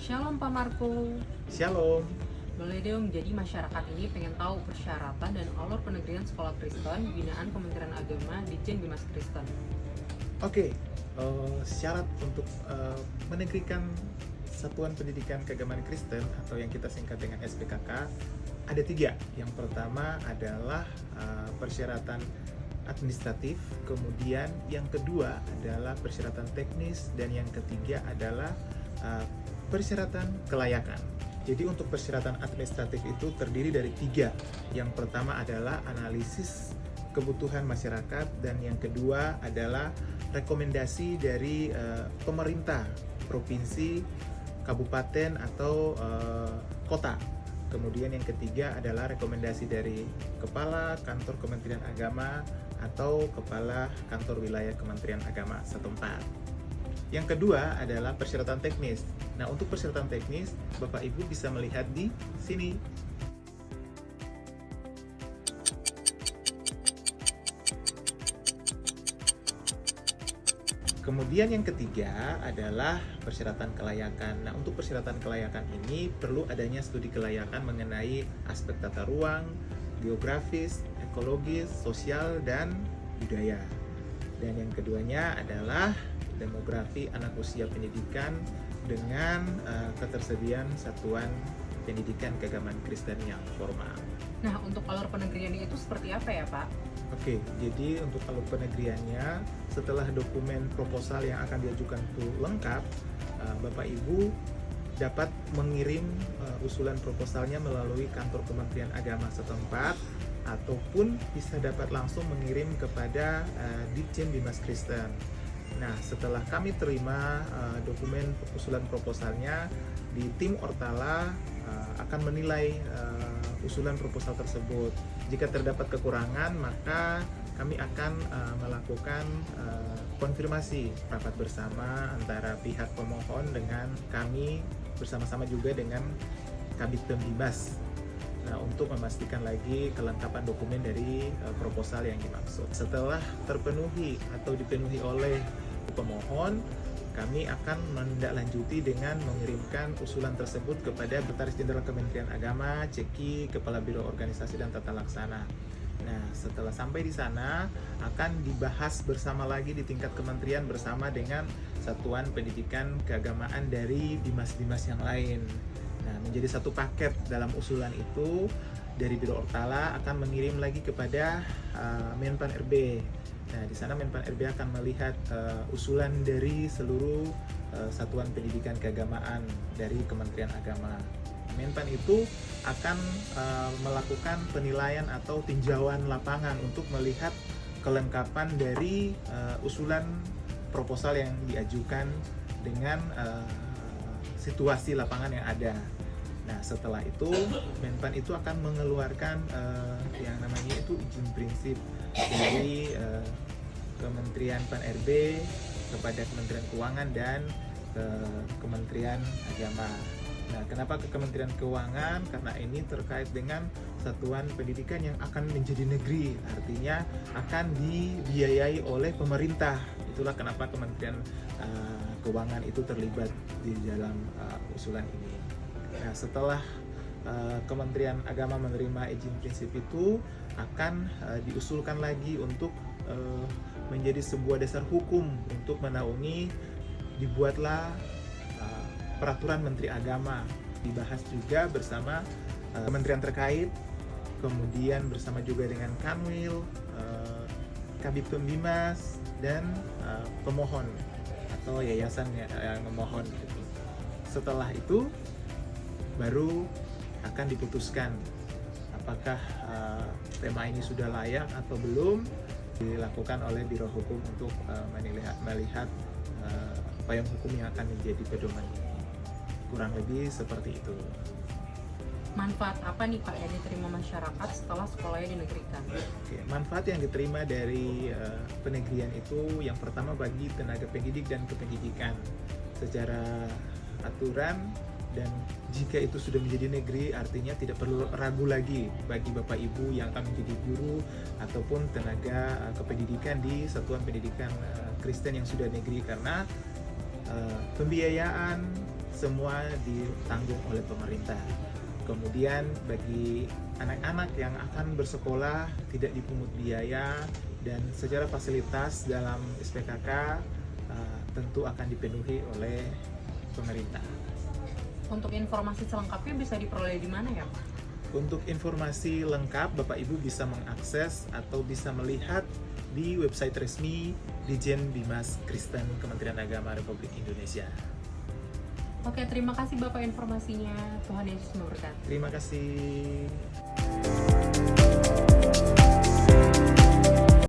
Shalom Pak Marco. Shalom. Boleh dong, jadi masyarakat ini pengen tahu persyaratan dan alur penegrian sekolah Kristen binaan Kementerian Agama Ditjen Bimas Kristen. Oke, syarat untuk menegrikan Satuan Pendidikan Keagamaan Kristen atau yang kita singkat dengan SPKK ada 3. Yang pertama adalah persyaratan administratif, kemudian yang kedua adalah persyaratan teknis, dan yang ketiga adalah persyaratan kelayakan. Jadi untuk persyaratan administratif itu terdiri dari 3. Yang pertama adalah analisis kebutuhan masyarakat, dan yang kedua adalah rekomendasi dari pemerintah, provinsi, kabupaten atau kota. Kemudian yang ketiga adalah rekomendasi dari kepala kantor Kementerian Agama atau kepala kantor wilayah Kementerian Agama setempat. Yang kedua adalah persyaratan teknis. Nah, untuk persyaratan teknis, Bapak Ibu bisa melihat di sini. Kemudian yang ketiga adalah persyaratan kelayakan. Nah, untuk persyaratan kelayakan ini perlu adanya studi kelayakan mengenai aspek tata ruang, geografis, ekologis, sosial, dan budaya. Dan yang keduanya adalah demografi anak usia pendidikan dengan ketersediaan satuan pendidikan keagamaan Kristen yang formal. Nah, untuk alur penegrian itu seperti apa ya Pak? Oke, jadi untuk alur penegriannya, setelah dokumen proposal yang akan diajukan itu lengkap, Bapak Ibu dapat mengirim usulan proposalnya melalui kantor Kementerian Agama setempat, ataupun bisa dapat langsung mengirim kepada Ditjen Bimas Kristen. Nah, setelah kami terima dokumen usulan proposalnya, di tim Ortala akan menilai usulan proposal tersebut. Jika terdapat kekurangan, maka kami akan melakukan konfirmasi rapat bersama antara pihak pemohon dengan kami, bersama-sama juga dengan Kabid Pembimas. Nah, untuk memastikan lagi kelengkapan dokumen dari proposal yang dimaksud. Setelah terpenuhi atau dipenuhi oleh pemohon, kami akan menindaklanjuti dengan mengirimkan usulan tersebut kepada Sekretaris Jenderal Kementerian Agama, CEKI, Kepala Biro Organisasi dan Tata Laksana. Nah, setelah sampai di sana akan dibahas bersama lagi di tingkat kementerian bersama dengan Satuan Pendidikan Keagamaan dari dimas-dimas yang lain. Nah, menjadi satu paket dalam usulan itu, dari Biro Ortala akan mengirim lagi kepada Menpan RB. Nah, di sana Menpan RB akan melihat usulan dari seluruh satuan pendidikan keagamaan dari Kementerian Agama. Menpan itu akan melakukan penilaian atau tinjauan lapangan untuk melihat kelengkapan dari usulan proposal yang diajukan dengan situasi lapangan yang ada. Nah, setelah itu Menpan itu akan mengeluarkan yang namanya itu izin prinsip dari Kementerian Pan RB kepada Kementerian Keuangan dan ke Kementerian Agama. Nah, kenapa ke Kementerian Keuangan? Karena ini terkait dengan satuan pendidikan yang akan menjadi negeri, artinya akan dibiayai oleh pemerintah. Itulah kenapa Kementerian Keuangan itu terlibat di dalam usulan ini. Nah, setelah Kementerian Agama menerima izin prinsip itu, akan diusulkan lagi untuk menjadi sebuah dasar hukum untuk menaungi dibuatlah peraturan Menteri Agama, dibahas juga bersama kementerian terkait, kemudian bersama juga dengan Kanwil, Kabid Pembimas, dan pemohon atau yayasan yang memohon gitu. Setelah itu baru akan diputuskan apakah tema ini sudah layak atau belum, dilakukan oleh Biro Hukum untuk melihat payung hukum yang akan menjadi pedoman ini. Kurang lebih seperti itu. Manfaat apa nih Pak yang diterima masyarakat setelah sekolahnya dinegrikan? Oke, manfaat yang diterima dari penegrian itu yang pertama bagi tenaga pendidik dan kependidikan secara aturan, dan jika itu sudah menjadi negeri artinya tidak perlu ragu lagi bagi Bapak Ibu yang akan menjadi guru ataupun tenaga kependidikan di Satuan Pendidikan Kristen yang sudah negeri, karena pembiayaan semua ditanggung oleh pemerintah. Kemudian bagi anak-anak yang akan bersekolah tidak dipungut biaya, dan secara fasilitas dalam SPKK tentu akan dipenuhi oleh pemerintah. Untuk informasi selengkapnya bisa diperoleh di mana ya Pak? Untuk informasi lengkap, Bapak Ibu bisa mengakses atau bisa melihat di website resmi Dijen Bimas Kristen Kementerian Agama Republik Indonesia. Oke, terima kasih Bapak informasinya. Tuhan Yesus memberkati. Terima kasih.